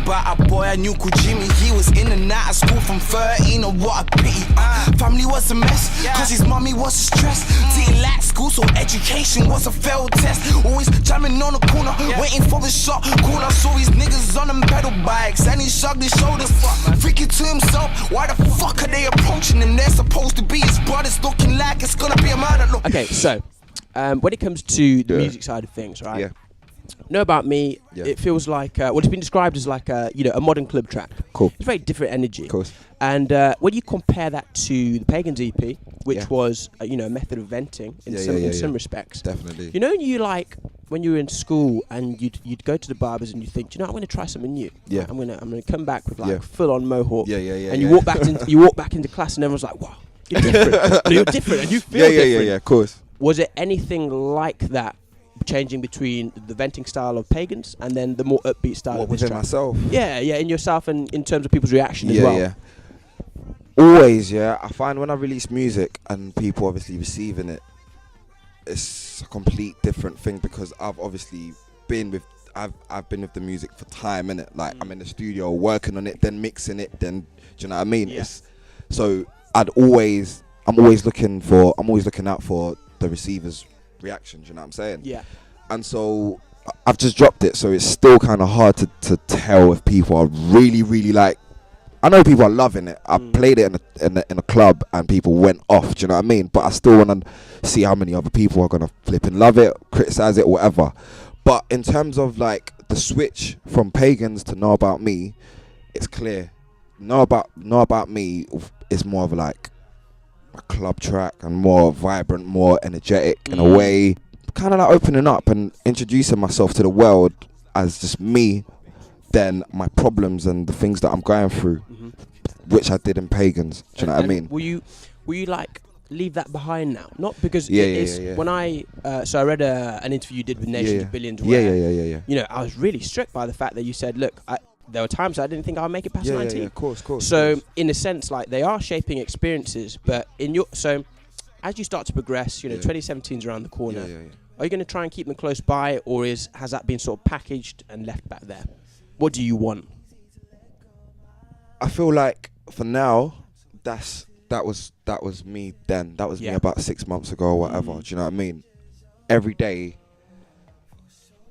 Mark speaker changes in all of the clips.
Speaker 1: about a boy I knew called Jimmy. He was in and out of school from 13, oh what a pity. Family was a mess, cause his mommy was a stress. Didn't like school, so education was a failed test. Always jamming on the corner, waiting for the shot. Corner saw his niggas on them pedal bikes, and he shrugged his shoulders. Thinking to himself, why the fuck are they approaching him? They're supposed to be his brothers, looking like it's gonna be a murder. Look.
Speaker 2: Okay, so when it comes to the music side of things, right?
Speaker 3: Yeah.
Speaker 2: Know About Me, it feels like it's been described as like a modern club track.
Speaker 3: Cool.
Speaker 2: It's very different energy.
Speaker 3: Of course.
Speaker 2: And when you compare that to the Pagans EP, which was a method of venting in some respects.
Speaker 3: Definitely.
Speaker 2: You know, when you were in school and you'd go to the barbers and you think, I'm going to try something new.
Speaker 3: Yeah.
Speaker 2: I'm gonna come back with like full on mohawk.
Speaker 3: Yeah.
Speaker 2: And you walk back into class and everyone's like, wow, you're different. You're different, and you feel different.
Speaker 3: Yeah. Of course.
Speaker 2: Was it anything like that? Changing between the venting style of Pagans and then the more upbeat style of this
Speaker 3: within
Speaker 2: track?
Speaker 3: myself?
Speaker 2: Yeah, in yourself and in terms of people's reaction as well.
Speaker 3: Yeah. Always, I find when I release music and people obviously receiving it, it's a complete different thing because I've obviously been with the music for time, innit? Like I'm in the studio working on it, then mixing it, then do you know what I mean?
Speaker 2: Yeah.
Speaker 3: So I'm always looking out for the receiver's reaction, do you know what I'm saying?
Speaker 2: Yeah.
Speaker 3: And so I've just dropped it, so it's still kind of hard to tell if people are really, really like. I know people are loving it. I played it in a club and people went off, do you know what I mean? But I still want to see how many other people are going to flip and love it, criticize it, whatever. But in terms of like the switch from Pagans to Know About Me, it's clear. Know About Me is more of like a club track and more vibrant, more energetic in a way, kind of like opening up and introducing myself to the world as just me, than my problems and the things that I'm going through, which I did in Pagans. Do you know what I mean?
Speaker 2: Will you like leave that behind now? Not because
Speaker 3: Yeah.
Speaker 2: when I read an interview you did with Nations of Billions.
Speaker 3: Yeah.
Speaker 2: You know, I was really struck by the fact that you said, look, there were times I didn't think I would make it past 19.
Speaker 3: Yeah, of course.
Speaker 2: So in a sense, like they are shaping experiences, but so as you start to progress, 2017's around the corner.
Speaker 3: Yeah.
Speaker 2: Are you going to try and keep them close by, or has that been sort of packaged and left back there? What do you want?
Speaker 3: I feel like for now, that was me then. That was me about 6 months ago or whatever. Do you know what I mean? Every day,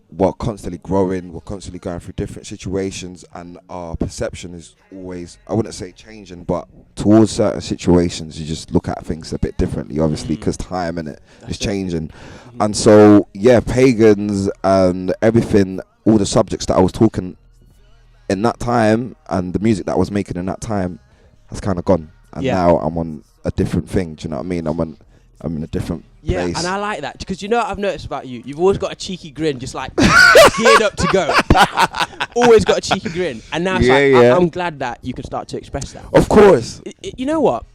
Speaker 3: we're constantly growing. We're constantly going through different situations, and our perception is always, I wouldn't say changing, but towards certain situations, you just look at things a bit differently, obviously, because time in it is changing. And so, Pagans and everything, all the subjects that I was talking in that time and the music that I was making in that time has kind of gone, and now I'm on a different thing. Do you know what I mean? I'm in a different place.
Speaker 2: And I like that because what I've noticed about you, you've always got a cheeky grin, just like geared up to go. Always got a cheeky grin, and now it's I'm glad that you can start to express that.
Speaker 3: Of course.
Speaker 2: You know what?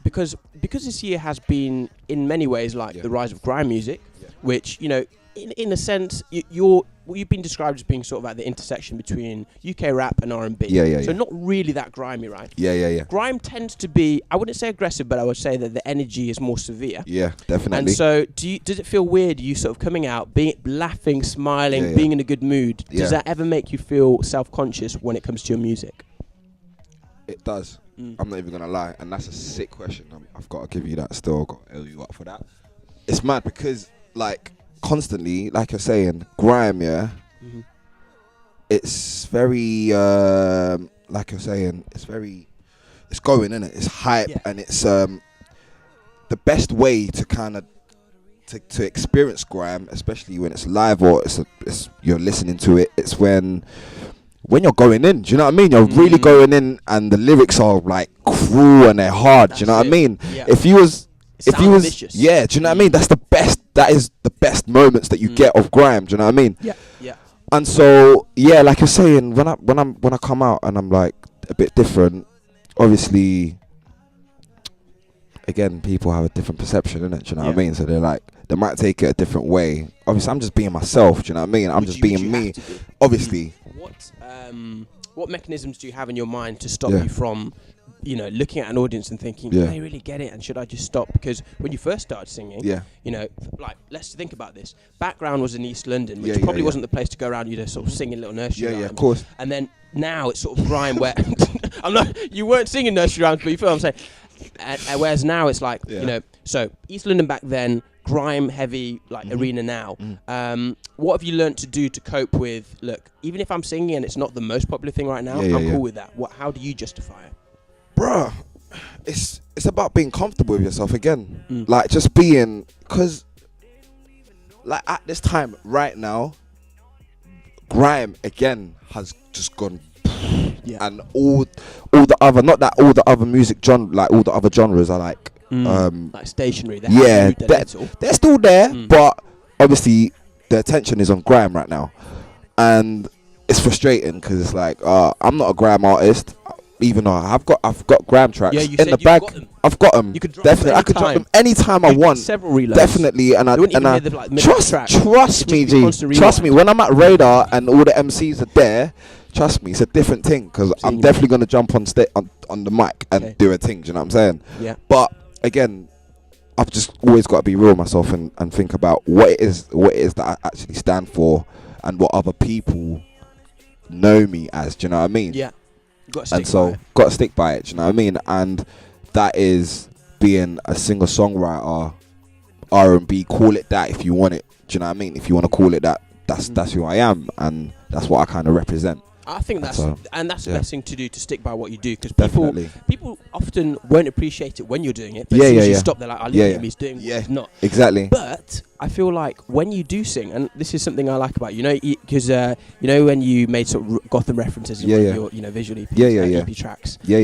Speaker 2: Because this year has been in many ways like the rise of grime music, which in a sense you've been described as being sort of at the intersection between UK rap and R&B. So not really that grimy, right?
Speaker 3: Yeah.
Speaker 2: Grime tends to be, I wouldn't say aggressive, but I would say that the energy is more severe.
Speaker 3: Yeah, definitely.
Speaker 2: And so does it feel weird, you sort of coming out, being laughing, smiling, being in a good mood? Does that ever make you feel self-conscious when it comes to your music?
Speaker 3: It does. I'm not even going to lie. And that's a sick question. I've got to give you that still. I've got to L you up for that. It's mad because, like, constantly, like you're saying, grime, it's very, like you're saying, it's going, innit? It's hype, and it's the best way to kind of to experience grime, especially when it's live or it's you're listening to it. It's when you're going in. Do you know what I mean? You're really going in, and the lyrics are like cruel and they're hard. Do you know what I mean?
Speaker 2: Yeah.
Speaker 3: If you was
Speaker 2: vicious.
Speaker 3: do you know what I mean? That's the best. That is the best moments that you get of grime. Do you know what I mean?
Speaker 2: Yeah.
Speaker 3: And so, like you're saying, when I come out and I'm like a bit different, obviously, again, people have a different perception, innit? Do you know what I mean? So they're like, they might take it a different way. Obviously, I'm just being myself. Do you know what I mean? I'm just being me. Obviously.
Speaker 2: What mechanisms do you have in your mind to stop you from you know, looking at an audience and thinking,
Speaker 3: Yeah.
Speaker 2: do they really get it? And should I just stop? Because when you first started singing,
Speaker 3: Yeah.
Speaker 2: you know, like, let's think about this. Background was in East London, which
Speaker 3: Yeah, yeah,
Speaker 2: probably
Speaker 3: yeah.
Speaker 2: wasn't the place to go around, you know, sort of singing little nursery
Speaker 3: Yeah,
Speaker 2: rhymes.
Speaker 3: yeah, of course.
Speaker 2: And then now it's sort of grime where I'm not. You weren't singing nursery rhymes, but you feel what I'm saying. And whereas now it's like,
Speaker 3: Yeah.
Speaker 2: you know, so East London back then, grime heavy like arena now. What have you learned to do to cope with? Look, even if I'm singing and it's not the most popular thing right now,
Speaker 3: Yeah,
Speaker 2: I'm
Speaker 3: yeah.
Speaker 2: cool with that. How do you justify it?
Speaker 3: Bruh, it's about being comfortable with yourself again. Like just being, because like at this time right now, grime again has just gone.
Speaker 2: Yeah.
Speaker 3: And all the other, not that all the other music genre, like all the other genres are like
Speaker 2: Like stationary. They
Speaker 3: yeah,
Speaker 2: haven't moved a little.
Speaker 3: they're still there, but obviously the attention is on grime right now, and it's frustrating because it's like I'm not a grime artist, even though I've got grime tracks
Speaker 2: Yeah, you
Speaker 3: in
Speaker 2: said
Speaker 3: the
Speaker 2: you've
Speaker 3: bag.
Speaker 2: got them.
Speaker 3: I've got them.
Speaker 2: You could drop them
Speaker 3: Definitely, I could drop
Speaker 2: anytime.
Speaker 3: them anytime I
Speaker 2: You did
Speaker 3: want.
Speaker 2: several reloads.
Speaker 3: Definitely, and I
Speaker 2: You wouldn't even hear the, like, middle
Speaker 3: trust
Speaker 2: track.
Speaker 3: trust
Speaker 2: It'd
Speaker 3: me,
Speaker 2: just be
Speaker 3: G.
Speaker 2: constant
Speaker 3: Trust me.
Speaker 2: rewind.
Speaker 3: When I'm at Radar and all the MCs are there, trust me, it's a different thing because I'm
Speaker 2: you,
Speaker 3: definitely gonna jump on on the mic and
Speaker 2: Okay.
Speaker 3: do a thing. Do you know what I'm saying?
Speaker 2: Yeah.
Speaker 3: But again, I've just always got to be real with myself and think about what it is that I actually stand for and what other people know me as. Do you know what I mean?
Speaker 2: Yeah. You got to stick
Speaker 3: And so
Speaker 2: by it.
Speaker 3: got to stick by it. Do you know what I mean? And that is being a singer-songwriter, R&B. Call it that if you want it. Do you know what I mean? If you want to call it that, that's who I am, and that's what I kind of represent.
Speaker 2: I think that's
Speaker 3: So,
Speaker 2: the
Speaker 3: yeah.
Speaker 2: best thing to do, to stick by what you do, because
Speaker 3: Definitely.
Speaker 2: people often won't appreciate it when you're doing it, but
Speaker 3: Yeah,
Speaker 2: as soon as
Speaker 3: yeah,
Speaker 2: you
Speaker 3: yeah.
Speaker 2: stop, they're like, "I look
Speaker 3: Yeah,
Speaker 2: at
Speaker 3: yeah.
Speaker 2: him, he's doing
Speaker 3: Yeah.
Speaker 2: what he's not."
Speaker 3: Exactly.
Speaker 2: But I feel like when you do sing, and this is something I like about you know, because you know when you made sort of Gotham references in
Speaker 3: Yeah,
Speaker 2: one
Speaker 3: yeah.
Speaker 2: of your, you know, visual EPs,
Speaker 3: Yeah.
Speaker 2: EP tracks.
Speaker 3: Yeah.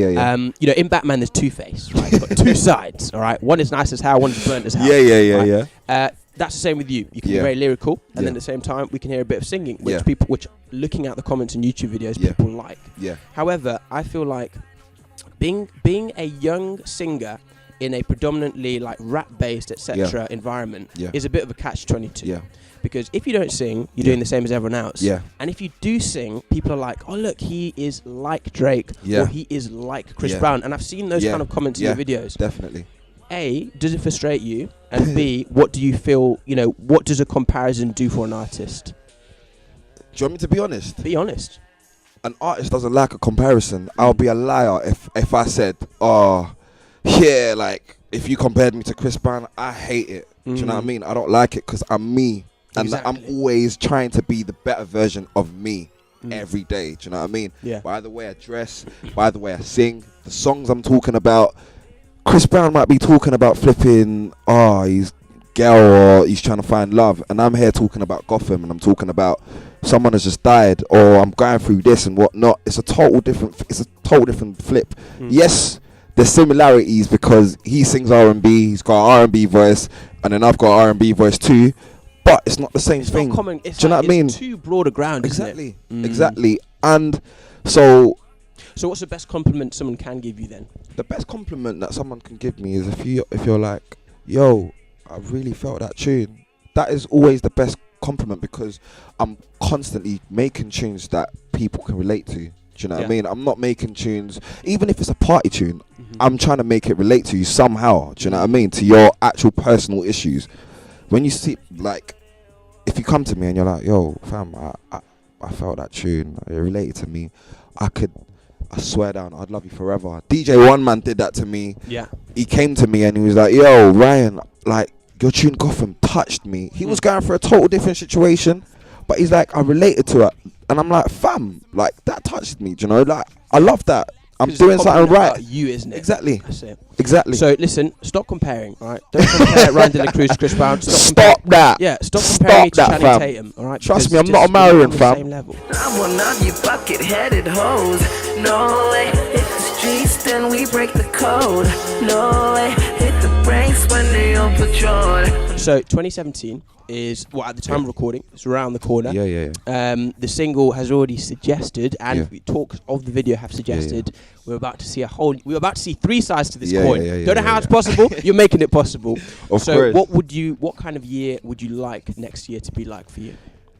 Speaker 2: You know, in Batman, there's Two-Face, right? You've got two sides, all right? One is nice as hell, one is burnt as hell.
Speaker 3: Yeah.
Speaker 2: Right? That's the same with you. You can be
Speaker 3: Yeah.
Speaker 2: very lyrical, and then
Speaker 3: Yeah.
Speaker 2: at the same time, we can hear a bit of singing, which
Speaker 3: Yeah.
Speaker 2: which looking at the comments in YouTube videos,
Speaker 3: Yeah.
Speaker 2: people like.
Speaker 3: Yeah.
Speaker 2: However, I feel like being a young singer in a predominantly like rap-based, etc. environment
Speaker 3: Yeah.
Speaker 2: is a bit of a catch-22.
Speaker 3: Yeah.
Speaker 2: Because if you don't sing, you're
Speaker 3: Yeah.
Speaker 2: doing the same as everyone else.
Speaker 3: Yeah.
Speaker 2: And if you do sing, people are like, "Oh, look, he is like Drake,
Speaker 3: Yeah.
Speaker 2: or he is like Chris
Speaker 3: Yeah.
Speaker 2: Brown." And I've seen those
Speaker 3: Yeah.
Speaker 2: kind of comments
Speaker 3: Yeah.
Speaker 2: in your videos.
Speaker 3: Definitely.
Speaker 2: A, does it frustrate you? And B, what do you feel, you know, what does a comparison do for an artist?
Speaker 3: Do you want me to be honest?
Speaker 2: Be honest.
Speaker 3: An artist doesn't like a comparison. I'll be a liar if I said, "Oh, yeah, like if you compared me to Chris Brown, I hate it." Do you know what I mean? I don't like it because I'm me, and I'm
Speaker 2: Exactly.
Speaker 3: always trying to be the better version of me every day. Do you know what I mean?
Speaker 2: Yeah.
Speaker 3: By the way I dress, by the way I sing, the songs I'm talking about. Chris Brown might be talking about flipping, he's girl, or he's trying to find love, and I'm here talking about Gotham, and I'm talking about someone has just died, or I'm going through this and whatnot. It's a total different flip. Yes, there's similarities because he sings R&B, he's got an R&B voice, and then I've got an R&B voice too, but it's not the same
Speaker 2: It's
Speaker 3: thing.
Speaker 2: not common. It's
Speaker 3: Do you know
Speaker 2: like,
Speaker 3: what I mean?
Speaker 2: It's too broad a ground,
Speaker 3: Exactly,
Speaker 2: isn't it?
Speaker 3: exactly. And so
Speaker 2: So what's the best compliment someone can give you then?
Speaker 3: the best compliment that someone can give me is if you're like, "Yo, I really felt that tune." That is always the best compliment because I'm constantly making tunes that people can relate to. Do you know what I mean? I'm not making tunes, even if it's a party tune, I'm trying to make it relate to you somehow. Do you know what I mean? To your actual personal issues. When you see, like, if you come to me and you're like, "Yo, fam, I felt that tune, it related to me," I swear down, I'd love you forever. DJ One Man did that to me.
Speaker 2: Yeah.
Speaker 3: He came to me and he was like, "Yo, Ryan, like, your tune Gotham touched me." He was going for a total different situation, but he's like, "I related to it." And I'm like, "Fam, like, that touched me, do you know? Like, I love that. I'm
Speaker 2: 'Cause it's a
Speaker 3: doing something
Speaker 2: compliment
Speaker 3: right."
Speaker 2: about you, isn't it?
Speaker 3: Exactly.
Speaker 2: That's it.
Speaker 3: Exactly.
Speaker 2: So listen, stop comparing, all right? Don't compare Ryan De La Cruz to Chris Brown.
Speaker 3: Stop that.
Speaker 2: Yeah, stop comparing me to
Speaker 3: Stop that,
Speaker 2: Channing
Speaker 3: fam.
Speaker 2: Tatum, all right?
Speaker 3: Trust
Speaker 2: Because
Speaker 3: me, I'm not a
Speaker 2: just- we're
Speaker 3: Marion,
Speaker 2: on the
Speaker 3: fam.
Speaker 2: Same level.
Speaker 4: I'm one of you bucket-headed hoes. No way, hit the streets, then we break the code. No way, hit the brakes when they on patrol.
Speaker 2: So 2017 is, well, at the time of recording, it's around the corner.
Speaker 3: Yeah.
Speaker 2: The single has already suggested, and
Speaker 3: Yeah.
Speaker 2: talks of the video have suggested, we're about to see three sides to this
Speaker 3: Yeah,
Speaker 2: coin.
Speaker 3: yeah,
Speaker 2: Don't know how it's possible. You're making it possible.
Speaker 3: Of
Speaker 2: so
Speaker 3: course.
Speaker 2: what kind of year would you like next year to be like for you?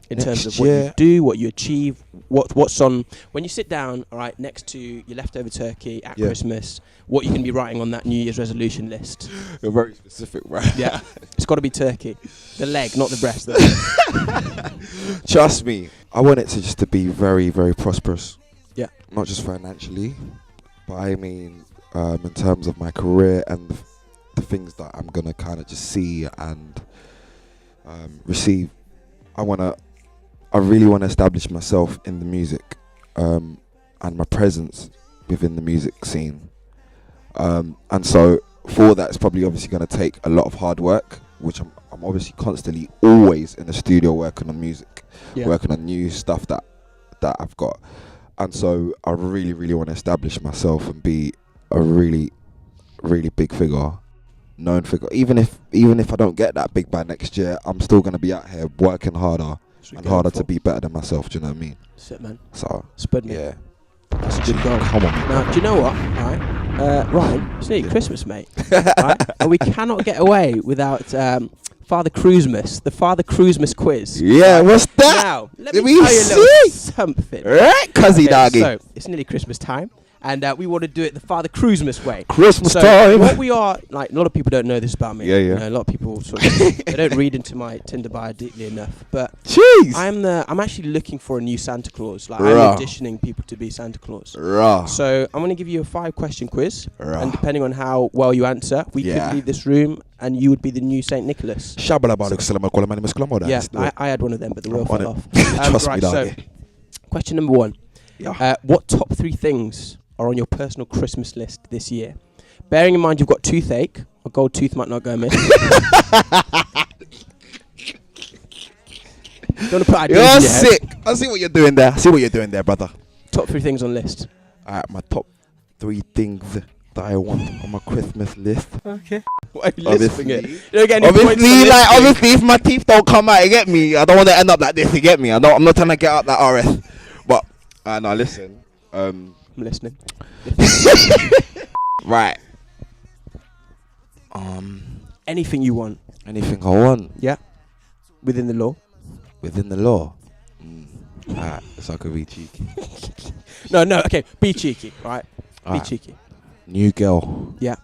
Speaker 2: in terms of what you do, what you achieve, what's on when you sit down, all right, next to your leftover turkey at Christmas, what you can be writing on that New Year's resolution list.
Speaker 3: You're very specific, right?
Speaker 2: Yeah, it's got to be turkey, the leg, not the breast.
Speaker 3: Trust me, I want it to just to be very, very prosperous.
Speaker 2: Yeah,
Speaker 3: not just financially, but I mean in terms of my career and the things that I'm gonna kind of just see and receive. I really want to establish myself in the music and my presence within the music scene. And so for that, it's probably obviously going to take a lot of hard work, which I'm obviously constantly always in the studio working on music, working on new stuff that I've got. And so I really, really want to establish myself and be a really, really big figure, known figure. Even if I don't get that big by next year, I'm still going to be out here working harder and harder to be better than myself. Do you know what I mean?
Speaker 2: That's it, man.
Speaker 3: So
Speaker 2: Spud me.
Speaker 3: Yeah,
Speaker 2: that's a good goal.
Speaker 3: Come on, man.
Speaker 2: Now, do you know what? Right, Ryan, it's nearly Christmas, mate. Right? And we cannot get away without Father Cruismas, the Father Cruismas quiz.
Speaker 3: Yeah, what's that?
Speaker 2: Now, let me tell you a little something.
Speaker 3: Right, cuzzy doggy.
Speaker 2: So it's nearly Christmas time. And we want to do it the Father Cruismas way.
Speaker 3: Christmas time.
Speaker 2: What we are, like, a lot of people don't know this about me.
Speaker 3: Yeah.
Speaker 2: You know, a lot of people sort of, they don't read into my Tinder bio deeply enough. But
Speaker 3: jeez,
Speaker 2: I'm actually looking for a new Santa Claus. Like, I'm auditioning people to be Santa Claus. So I'm going to give you a 5-question quiz. And depending on how well you answer, we could leave this room and you would be the new Saint Nicholas. Yeah, I had one of them, but the wheel fell off.
Speaker 3: Trust me,
Speaker 2: so question number 1. What top 3 things are on your personal Christmas list this year? Bearing in mind you've got toothache, a gold tooth might not go amiss. Don't put ideas
Speaker 3: You're
Speaker 2: in your
Speaker 3: sick.
Speaker 2: head.
Speaker 3: I see what you're doing there. I see what you're doing there, brother.
Speaker 2: Top 3 things on list.
Speaker 3: Alright, my top 3 things that I want on my Christmas list.
Speaker 2: Okay. What are you lisping it? You don't get any
Speaker 3: obviously, if my teeth don't come out, you get me. I don't want to end up like this. You get me. I'm not trying to get out that RS. But no, listen.
Speaker 2: I'm listening.
Speaker 3: Right.
Speaker 2: Anything you want.
Speaker 3: Anything I want.
Speaker 2: Yeah. Within the law.
Speaker 3: Within the law. Alright, so I could be cheeky.
Speaker 2: No. Okay, be cheeky. Right. Be cheeky.
Speaker 3: New girl.
Speaker 2: Yeah.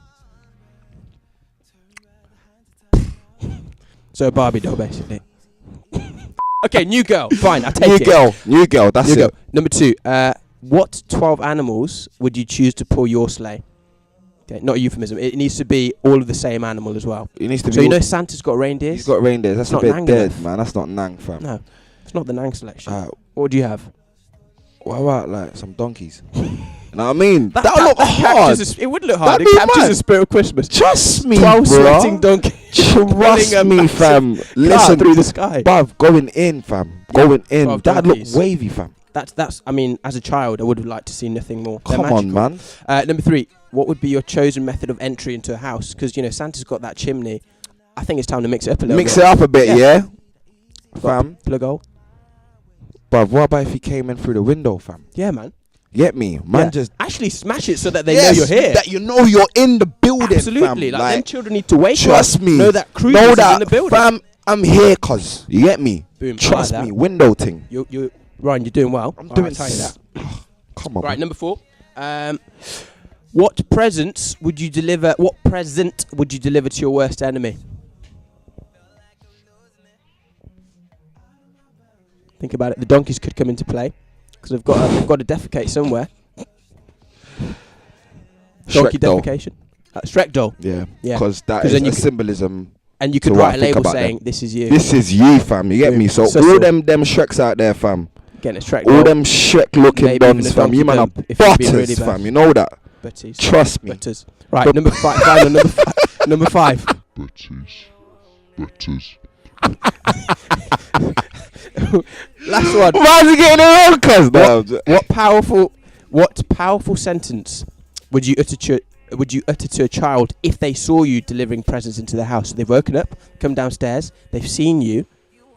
Speaker 2: So a Barbie doll, basically. Okay, new girl. Fine, I take it.
Speaker 3: New girl. That's
Speaker 2: new
Speaker 3: it.
Speaker 2: Girl. Number 2. What 12 animals would you choose to pull your sleigh? Okay, not a euphemism. It needs to be all of the same animal as well.
Speaker 3: It needs to be.
Speaker 2: So you know Santa's got reindeers?
Speaker 3: He's got reindeers. That's
Speaker 2: not
Speaker 3: a bit
Speaker 2: Nang
Speaker 3: dead,
Speaker 2: enough.
Speaker 3: man. That's not Nang, fam.
Speaker 2: No, it's not the Nang selection. What would you have?
Speaker 3: What about like some donkeys? You know what I mean?
Speaker 2: That
Speaker 3: look hard.
Speaker 2: It would look hard.
Speaker 3: That'd
Speaker 2: It
Speaker 3: be
Speaker 2: captures
Speaker 3: mad.
Speaker 2: the spirit of Christmas.
Speaker 3: Trust me,
Speaker 2: 12
Speaker 3: bro.
Speaker 2: sweating donkeys.
Speaker 3: Trust me, fam. Listen,
Speaker 2: through the sky.
Speaker 3: Bruv, going in, fam. Going in.
Speaker 2: 12
Speaker 3: That'd look
Speaker 2: donkeys.
Speaker 3: wavy, fam.
Speaker 2: That's. I mean, as a child, I would have liked to see nothing more.
Speaker 3: Come on, man.
Speaker 2: Number 3. What would be your chosen method of entry into a house? Because you know Santa's got that chimney. I think it's time to mix it up a little bit.
Speaker 3: Mix it up a bit, yeah? Fam.
Speaker 2: Plug hole.
Speaker 3: Bruv, what about if he came in through the window, fam?
Speaker 2: Yeah, man.
Speaker 3: Get me? Man, just
Speaker 2: actually smash it so that they know you're here.
Speaker 3: That you know you're in the building,
Speaker 2: Absolutely.
Speaker 3: fam.
Speaker 2: Like them children need to wake up.
Speaker 3: Trust me.
Speaker 2: Know that Cruz is in the building.
Speaker 3: Fam, I'm here, cuz. You get me?
Speaker 2: Boom.
Speaker 3: Trust
Speaker 2: like
Speaker 3: me. Window thing.
Speaker 2: You Ryan, you're doing well.
Speaker 3: I'm doing
Speaker 2: tell you that.
Speaker 3: Come on.
Speaker 2: Right,
Speaker 3: man.
Speaker 2: number 4. What present would you deliver to your worst enemy? Think about it. The donkeys could come into play because they've got to defecate somewhere. Donkey defecation. Shrek doll.
Speaker 3: Yeah.
Speaker 2: Yeah.
Speaker 3: Because that
Speaker 2: 'Cause
Speaker 3: is
Speaker 2: then you
Speaker 3: a symbolism.
Speaker 2: And you could
Speaker 3: So what I
Speaker 2: write a
Speaker 3: think
Speaker 2: label
Speaker 3: about
Speaker 2: saying,
Speaker 3: them.
Speaker 2: "This is you."
Speaker 3: This is you, fam. You get me? So
Speaker 2: So
Speaker 3: all them Shreks out there, fam.
Speaker 2: Getting a Shrek
Speaker 3: All
Speaker 2: doll.
Speaker 3: them Shrek looking
Speaker 2: Maybe even
Speaker 3: dons,
Speaker 2: a
Speaker 3: fam. You
Speaker 2: donkey
Speaker 3: man are
Speaker 2: dump if you're being
Speaker 3: butters,
Speaker 2: really bad.
Speaker 3: fam. You know that.
Speaker 2: Butties.
Speaker 3: Trust me.
Speaker 2: Butters. Right, number 5. Final, number 5.
Speaker 5: Butters.
Speaker 2: Last one.
Speaker 3: Why is he getting it wrong, cuz?
Speaker 2: What powerful sentence would you utter to a child if they saw you delivering presents into the house? So they've woken up, come downstairs, they've seen you.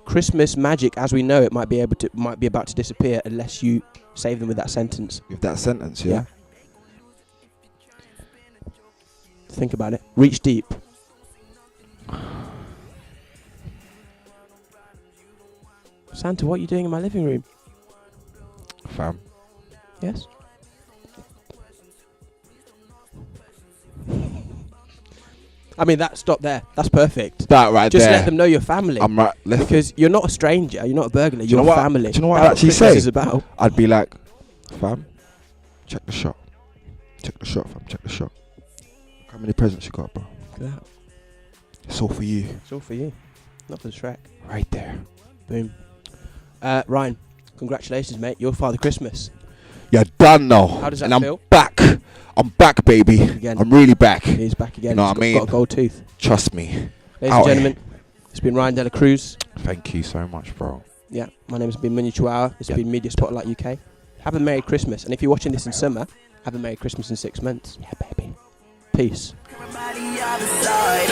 Speaker 2: Christmas magic, as we know it, might be about to disappear unless you save them with that sentence.
Speaker 3: With that sentence, yeah.
Speaker 2: Think about it. Reach deep. Santa, what are you doing in my living room?
Speaker 3: Fam.
Speaker 2: Yes? I mean, stop there. That's perfect.
Speaker 3: That right
Speaker 2: Just
Speaker 3: there.
Speaker 2: let them know your family.
Speaker 3: I'm right.
Speaker 2: Because you're not a stranger. You're not a burglar.
Speaker 3: you know
Speaker 2: You're
Speaker 3: what?
Speaker 2: family.
Speaker 3: Do you know what
Speaker 2: That's
Speaker 3: I'd actually
Speaker 2: Christmas
Speaker 3: say?
Speaker 2: is about.
Speaker 3: I'd be like, fam, check the shot. Check the shot, fam. Check the shot. How many presents you got, bro?
Speaker 2: Look at that.
Speaker 3: It's all for you.
Speaker 2: It's all for you. Not for the Shrek.
Speaker 3: Right there.
Speaker 2: Boom. Ryan, congratulations, mate. You're Father Christmas.
Speaker 3: You're done now.
Speaker 2: How does that
Speaker 3: and
Speaker 2: feel?
Speaker 3: I'm back. I'm back, baby.
Speaker 2: Again.
Speaker 3: I'm really back.
Speaker 2: He's back again.
Speaker 3: You know
Speaker 2: He's
Speaker 3: what I mean?
Speaker 2: got a gold tooth.
Speaker 3: Trust me.
Speaker 2: Ladies
Speaker 3: Out
Speaker 2: and gentlemen, it's been Ryan De La Cruz.
Speaker 3: Thank you so much, bro.
Speaker 2: Yeah, my name has been Munya Chawawa. It's been Media Spotlight UK. Have a Merry Christmas. And if you're watching this in summer, have a Merry Christmas in 6 months. Yeah, baby. Peace.
Speaker 4: Everybody other side,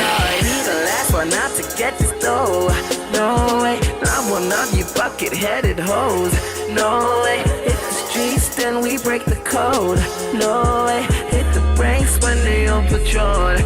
Speaker 4: the last one out to get this dough. No way, I'm one of you bucket-headed hoes. No way, hit the streets, then we break the code. No way, hit the brakes when they on patrol.